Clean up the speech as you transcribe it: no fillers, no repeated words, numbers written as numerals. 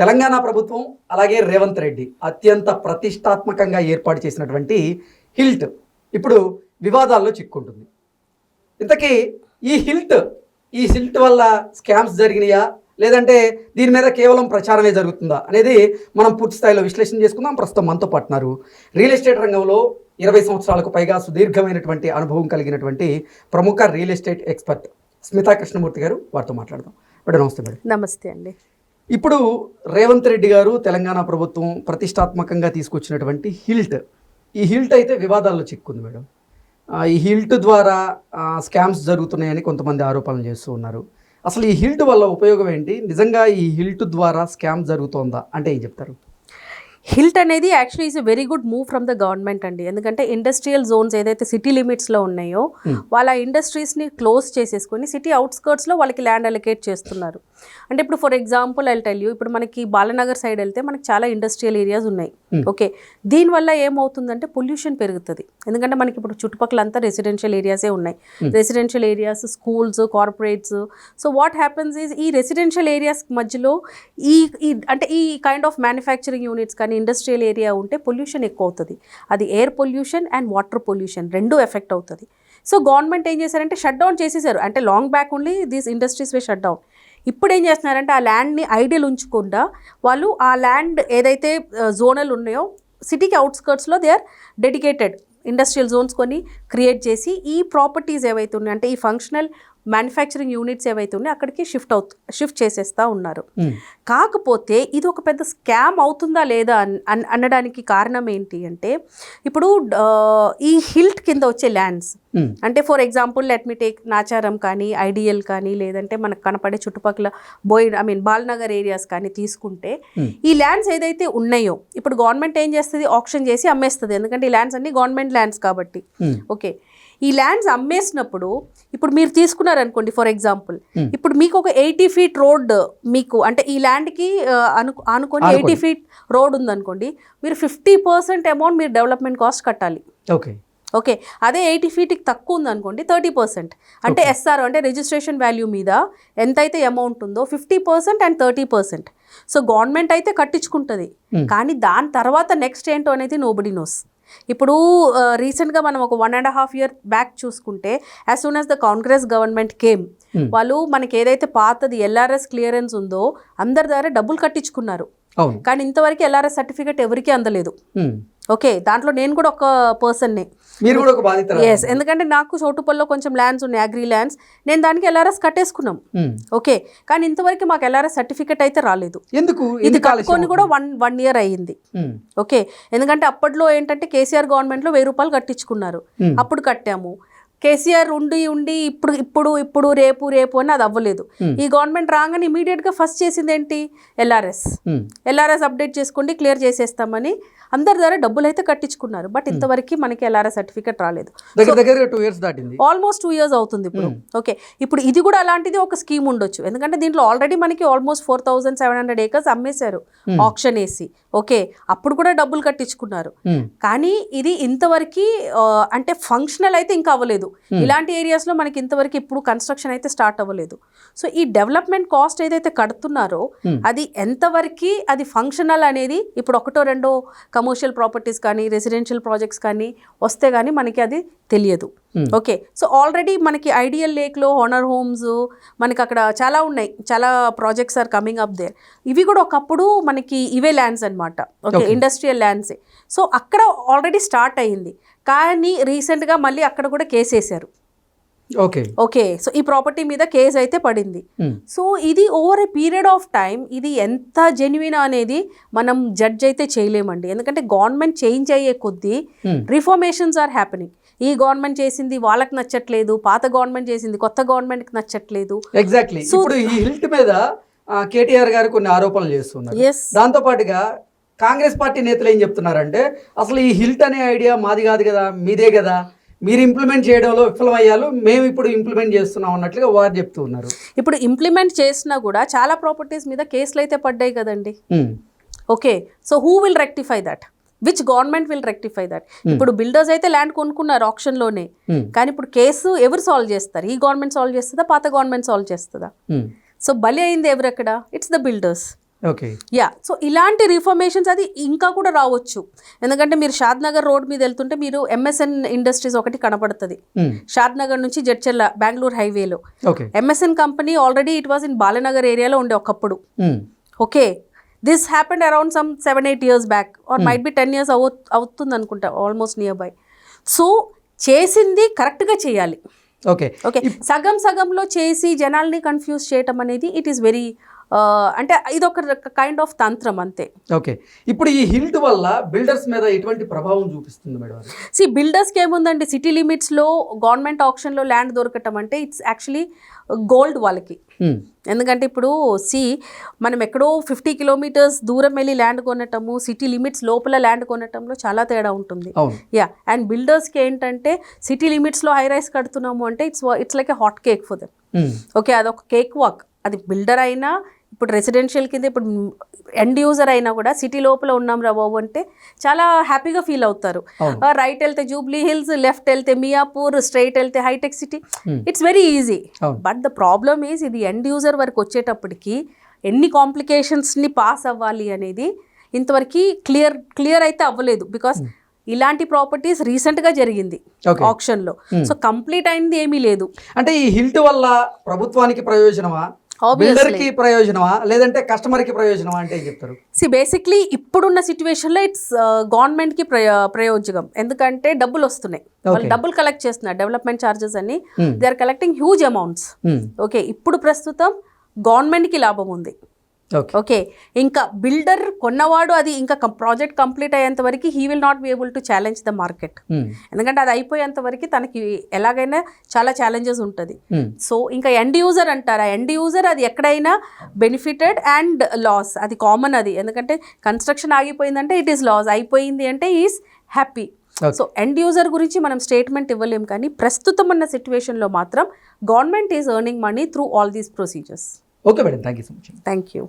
తెలంగాణ ప్రభుత్వం అలాగే రేవంత్ రెడ్డి అత్యంత ప్రతిష్టాత్మకంగా ఏర్పాటు చేసినటువంటి హిల్ట్ ఇప్పుడు వివాదాల్లో చిక్కుంటుంది. ఇంతకీ ఈ హిల్ట్ వల్ల స్కామ్స్ జరిగినాయా లేదంటే దీని మీద కేవలం ప్రచారమే జరుగుతుందా అనేది మనం పూర్తి స్థాయిలో విశ్లేషణ చేసుకుందాం. ప్రస్తుతం మనతో పాటున్నారు రియల్ ఎస్టేట్ రంగంలో 20 సంవత్సరాలకు పైగా సుదీర్ఘమైనటువంటి అనుభవం కలిగినటువంటి ప్రముఖ real estate expert Smita Krishnamurthy గారు. వారితో మాట్లాడదాం. మేడం నమస్తే. మేడం నమస్తే అండి. ఇప్పుడు రేవంత్ రెడ్డి గారు తెలంగాణ ప్రభుత్వం ప్రతిష్టాత్మకంగా తీసుకొచ్చినటువంటి ఈ హిల్ట్ అయితే వివాదాల్లో చిక్కుంది మేడం. ఈ హిల్ట్ ద్వారా స్కామ్స్ జరుగుతున్నాయని కొంతమంది ఆరోపణలు చేస్తూ ఉన్నారు. అసలు ఈ హిల్ట్ వల్ల ఉపయోగం ఏంటి? నిజంగా ఈ హిల్ట్ ద్వారా స్కామ్ జరుగుతోందా అంటే ఏం చెప్తారు? హిల్ట్ అనేది actually is a very good move from the government అండి. ఎందుకంటే ఇండస్ట్రియల్ జోన్స్ ఏదైతే సిటీ లిమిట్స్లో ఉన్నాయో వాళ్ళ ఇండస్ట్రీస్ని క్లోజ్ చేసేసుకొని సిటీ అవుట్స్కర్ట్స్లో వాళ్ళకి ల్యాండ్ అలొకేట్ చేస్తున్నారు. అంటే ఇప్పుడు for example I tell you, ఇప్పుడు మనకి బాలనగర్ సైడ్ వెళ్తే మనకి చాలా ఇండస్ట్రియల్ ఏరియాస్ ఉన్నాయి. ఓకే, దీనివల్ల ఏమవుతుందంటే పొల్యూషన్ పెరుగుతుంది. ఎందుకంటే మనకి ఇప్పుడు చుట్టుపక్కల అంతా రెసిడెన్షియల్ ఏరియాసే ఉన్నాయి. Residential areas, schools, corporates. So what happens is ఈ రెసిడెన్షియల్ ఏరియాస్ మధ్యలో ఈ కైండ్ ఆఫ్ మ్యానుఫ్యాక్చరింగ్ యూనిట్స్ కానీ ఇండస్ట్రియల్ ఏరియా ఉంటే పొల్యూషన్ ఎక్కువ అవుతుంది. అది air pollution and water pollution రెండూ ఎఫెక్ట్ అవుతుంది. సో గవర్నమెంట్ ఏం చేశారంటే షట్ డౌన్ చేసేసారు. అంటే long back only these industries way shut down. ఇప్పుడు ఏం చేస్తున్నారంటే ఆ ల్యాండ్ని ఐడియల్ ఉంచకుండా వాళ్ళు ఆ ల్యాండ్ ఏదైతే జోనల్ ఉన్నాయో సిటీకి అవుట్స్కర్ట్స్లో they are dedicated industrial zones కొని క్రియేట్ చేసి ఈ ప్రాపర్టీస్ ఏవైతే ఉన్నాయో అంటే ఈ ఫంక్షనల్ మ్యానుఫ్యాక్చరింగ్ యూనిట్స్ ఏవైతే ఉన్నాయో అక్కడికి షిఫ్ట్ చేసేస్తూ ఉన్నారు. కాకపోతే ఇది ఒక పెద్ద స్కామ్ అవుతుందా లేదా అనడానికి కారణం ఏంటి అంటే ఇప్పుడు ఈ హిల్ట్ కింద వచ్చే ల్యాండ్స్ అంటే for example let me take Nacharam కానీ ఐడియల్ కానీ లేదంటే మనకు కనపడే చుట్టుపక్కల బాల్నగర్ ఏరియాస్ కానీ తీసుకుంటే ఈ ల్యాండ్స్ ఏదైతే ఉన్నాయో ఇప్పుడు గవర్నమెంట్ ఏం చేస్తుంది, ఆప్షన్ చేసి అమ్మేస్తుంది. ఎందుకంటే ఈ ల్యాండ్స్ అన్ని గవర్నమెంట్ ల్యాండ్స్ కాబట్టి. ఓకే, ఈ ల్యాండ్స్ అమ్మేసినప్పుడు ఇప్పుడు మీరు తీసుకున్నారనుకోండి ఫర్ ఎగ్జాంపుల్, ఇప్పుడు మీకు ఒక 80 feet రోడ్ మీకు అంటే ఈ ల్యాండ్కి అనుకొని 80 feet రోడ్ ఉందనుకోండి, మీరు 50% అమౌంట్ మీరు డెవలప్మెంట్ కాస్ట్ కట్టాలి. ఓకే, అదే 80 feetకి తక్కువ ఉందనుకోండి 30%. అంటే ఎస్ఆర్ అంటే రిజిస్ట్రేషన్ వాల్యూ మీద ఎంతైతే అమౌంట్ ఉందో 50% అండ్ 30%. సో గవర్నమెంట్ అయితే కట్టించుకుంటుంది, కానీ దాని తర్వాత నెక్స్ట్ ఏంటో అనేది నోబడీ నోస్. ఇప్పుడు రీసెంట్గా మనం ఒక 1.5 year బ్యాక్ చూసుకుంటే as soon as the Congress government came, వాళ్ళు మనకి ఏదైతే పాతది ఎల్ఆర్ఎస్ క్లియరెన్స్ ఉందో అందరి ద్వారా డబ్బులు కట్టించుకున్నారు. కానీ ఇంతవరకు ఎల్ఆర్ఎస్ సర్టిఫికేట్ ఎవరికీ అందలేదు. ఓకే, దాంట్లో నేను కూడా ఒక పర్సన్నే. ఎస్, ఎందుకంటే నాకు చోటుపల్లో కొంచెం ల్యాండ్స్ ఉన్నాయి, అగ్రి ల్యాండ్స్. నేను దానికి ఎల్ఆర్ఎస్ కట్టేసుకున్నాం. ఓకే, కానీ ఇంతవరకు మాకు ఎల్ఆర్ఎస్ సర్టిఫికేట్ అయితే రాలేదు. ఇది కట్టుకొని కూడా వన్ year అయ్యింది. ఓకే, ఎందుకంటే అప్పట్లో ఏంటంటే కేసీఆర్ గవర్నమెంట్లో 1000 రూపాయలు కట్టించుకున్నారు, అప్పుడు కట్టాము. కేసీఆర్ ఉండి ఇప్పుడు రేపు అని అది అవ్వలేదు. ఈ గవర్నమెంట్ రాగానే ఇమీడియట్గా ఫస్ట్ చేసింది ఏంటి, ఎల్ఆర్ఎస్ అప్డేట్ చేసుకోండి, క్లియర్ చేసేస్తామని అందరి ద్వారా డబ్బులు అయితే కట్టించుకున్నారు. బట్ ఇంతవరకు మనకి ఎల్ఆర్ఎస్ సర్టిఫికేట్ రాలేదు. ఆల్మోస్ట్ 2 years అవుతుంది ఇప్పుడు. ఓకే, ఇప్పుడు ఇది కూడా అలాంటిది ఒక స్కీమ్ ఉండొచ్చు. ఎందుకంటే దీంట్లో ఆల్రెడీ మనకి ఆల్మోస్ట్ 4,700 acres అమ్మేశారు ఆప్షన్ వేసి. ఓకే, అప్పుడు కూడా డబ్బులు కట్టించుకున్నారు. కానీ ఇది ఇంతవరకు అంటే ఫంక్షనల్ అయితే ఇంకా అవ్వలేదు. ఇలాంటి ఏరియాస్లో మనకి ఇంతవరకు ఇప్పుడు కన్స్ట్రక్షన్ అయితే స్టార్ట్ అవ్వలేదు. సో ఈ డెవలప్మెంట్ కాస్ట్ ఏదైతే కడుతున్నారో అది ఎంతవరకు అది ఫంక్షనల్ అనేది ఇప్పుడు 1-2 కమర్షియల్ ప్రాపర్టీస్ కానీ రెసిడెన్షియల్ ప్రాజెక్ట్స్ కానీ వస్తే కానీ మనకి అది తెలియదు. ఓకే, సో ఆల్రెడీ మనకి ఐడియల్ లేక్లో హానర్ హోమ్స్ మనకి అక్కడ చాలా ఉన్నాయి, చాలా projects are coming up there. ఇవి కూడా ఒకప్పుడు మనకి ఇవే ల్యాండ్స్ అనమాట. ఓకే, ఇండస్ట్రియల్ ల్యాండ్సే. సో అక్కడ ఆల్రెడీ స్టార్ట్ అయ్యింది, కానీ రీసెంట్గా మళ్ళీ అక్కడ కూడా కేసు వేశారు. ఓకే, సో ఈ ప్రాపర్టీ మీద కేసు అయితే పడింది. సో ఇది over a period of time ఇది ఎంత జెన్యున్ అనేది మనం జడ్జ్ అయితే చేయలేమండి. ఎందుకంటే గవర్నమెంట్ చేంజ్ అయ్యే కొద్దీ రిఫార్మేషన్స్ ఆర్ హ్యాపెనింగ్. ఈ గవర్నమెంట్ చేసింది వాళ్ళకి నచ్చట్లేదు, పాత గవర్నమెంట్ చేసింది కొత్త గవర్నమెంట్కి నచ్చట్లేదు. ఎగ్జాక్ట్లీ. ఇప్పుడు ఈ హిల్ట్ మీద కేటీఆర్ గారు కొన్ని ఆరోపణలు చేస్తున్నారు. దాంతో పాటుగా కాంగ్రెస్ పార్టీ నేతలు ఏం చెప్తున్నారంటే అసలు ఈ హిల్ట్ అనే ఐడియా మాది కాదు కదా, మీదే కదా, మీరు ఇంప్లిమెంట్ చేయడంలో విఫలమయ్యారు, మేము ఇప్పుడు ఇంప్లిమెంట్ చేస్తున్నాం అన్నట్లుగా వారు చెప్తూ ఉన్నారు. ఇప్పుడు ఇంప్లిమెంట్ చేసినా కూడా చాలా ప్రాపర్టీస్ మీద కేసులు అయితే పడ్డాయి కదండి. Okay, so who will rectify that? Which government will rectify that? ఇప్పుడు బిల్డర్స్ అయితే ల్యాండ్ కొనుక్కున్నారు ఆప్షన్లోనే, కానీ ఇప్పుడు కేసు ఎవరు సాల్వ్ చేస్తారు? ఈ గవర్నమెంట్ సాల్వ్ చేస్తుందా, పాత గవర్నమెంట్ సాల్వ్ చేస్తుందా? సో బలి అయింది ఎవరు అక్కడ? It's the builders. Okay. Yeah, so ఇలాంటి రిఫర్మేషన్స్ అది ఇంకా కూడా రావచ్చు. ఎందుకంటే మీరు షాద్ నగర్ రోడ్ మీద వెళ్తుంటే మీరు ఎంఎస్ఎన్ ఇండస్ట్రీస్ ఒకటి కనపడుతుంది షాద్ నగర్ నుంచి జడ్చెర్ల బెంగళూరు హైవేలో. Okay. MSN company already it was in Balanagar ఏరియాలో ఉండే ఒకప్పుడు. Okay, this happened around some 7-8 years back or might be 10 years అవుతుంది అనుకుంటా, ఆల్మోస్ట్ నియర్ బై. సో చేసింది కరెక్ట్గా చేయాలి. ఓకే. ఓకే, సగం సగంలో చేసి జనాల్ని కన్ఫ్యూజ్ చేయటం అనేది ఇట్ ఈస్ వెరీ అంటే ఇది ఒక కైండ్ ఆఫ్ తంత్రం అంతే. ఓకే. ఇప్పుడు ఈ హిల్ట్ వల్ల బిల్డర్స్ మీద ఎటువంటి ప్రభావం చూపిస్తుంది మేడం? సి బిల్డర్స్కి ఏముందండి, సిటీ లిమిట్స్లో గవర్నమెంట్ ఆప్షన్లో ల్యాండ్ దొరకటం అంటే ఇట్స్ యాక్చువల్లీ గోల్డ్ వాళ్ళకి. ఎందుకంటే ఇప్పుడు మనం ఎక్కడో 50 kilometers దూరం వెళ్ళి ల్యాండ్ కొనటము, సిటీ లిమిట్స్ లోపల ల్యాండ్ కొనటంలో చాలా తేడా ఉంటుంది. యా, అండ్ బిల్డర్స్కి ఏంటంటే సిటీ లిమిట్స్లో హై రైస్ కడుతున్నాము అంటే it's like a hot cake for them. Okay, అదొక కేక్ వాక్. అది బిల్డర్ అయినా, ఇప్పుడు రెసిడెన్షియల్ కింద ఇప్పుడు ఎండ్ యూజర్ అయినా కూడా సిటీ లోపల ఉన్నాం రా బాబు అంటే చాలా హ్యాపీగా ఫీల్ అవుతారు. రైట్ వెళ్తే జూబ్లీ హిల్స్, లెఫ్ట్ వెళ్తే మియాపూర్, స్ట్రైట్ వెళ్తే హైటెక్ City, it's very easy. But the problem is ఇది ఎండ్ యూజర్ వరకు వచ్చేటప్పటికి ఎన్ని కాంప్లికేషన్స్ని పాస్ అవ్వాలి అనేది ఇంతవరకు క్లియర్ అయితే అవ్వలేదు. బికాస్ ఇలాంటి ప్రాపర్టీస్ రీసెంట్గా జరిగింది ఆప్షన్లో. సో కంప్లీట్ అయింది ఏమీ లేదు. అంటే ఈ హిల్ట్ వల్ల ప్రభుత్వానికి ప్రయోజనమా, బిల్డర్కి ప్రయోజనమా, లేదంటే కస్టమర్కి ప్రయోజనమా అంటే ఏం చెప్తారు? బేసిక్లీ ఇప్పుడున్న సిచ్యువేషన్లో ఇట్స్ గవర్నమెంట్కి ప్రయోజనం. ఎందుకంటే డబ్బులు వస్తున్నాయి, వాళ్ళు డబ్బులు కలెక్ట్ చేస్తున్నారు, డెవలప్మెంట్ ఛార్జెస్ అని they are collecting huge amounts. Okay, ఇప్పుడు ప్రస్తుతం గవర్నమెంట్కి లాభం ఉంది. ఓకే, ఇంకా బిల్డర్ కొన్నవాడు అది ఇంకా ప్రాజెక్ట్ కంప్లీట్ అయ్యేంత వరకు he will not be able to challenge the market. ఎందుకంటే అది అయిపోయేంత వరకు తనకి ఎలాగైనా చాలా ఛాలెంజెస్ ఉంటుంది. సో ఇంకా ఎండ్ యూజర్ అంటారా, ఎండ్ యూజర్ అది ఎక్కడైనా బెనిఫిటెడ్ అండ్ లాస్, అది కామన్. అది ఎందుకంటే కన్స్ట్రక్షన్ ఆగిపోయిందంటే ఇట్ ఈస్ లాస్, అయిపోయింది అంటే is happy. So end user గురించి మనం స్టేట్మెంట్ ఇవ్వలేం, కానీ ప్రస్తుతం ఉన్న సిచ్యువేషన్లో మాత్రం government is earning money through all these procedures. Okay madam, thank you so much. Thank you.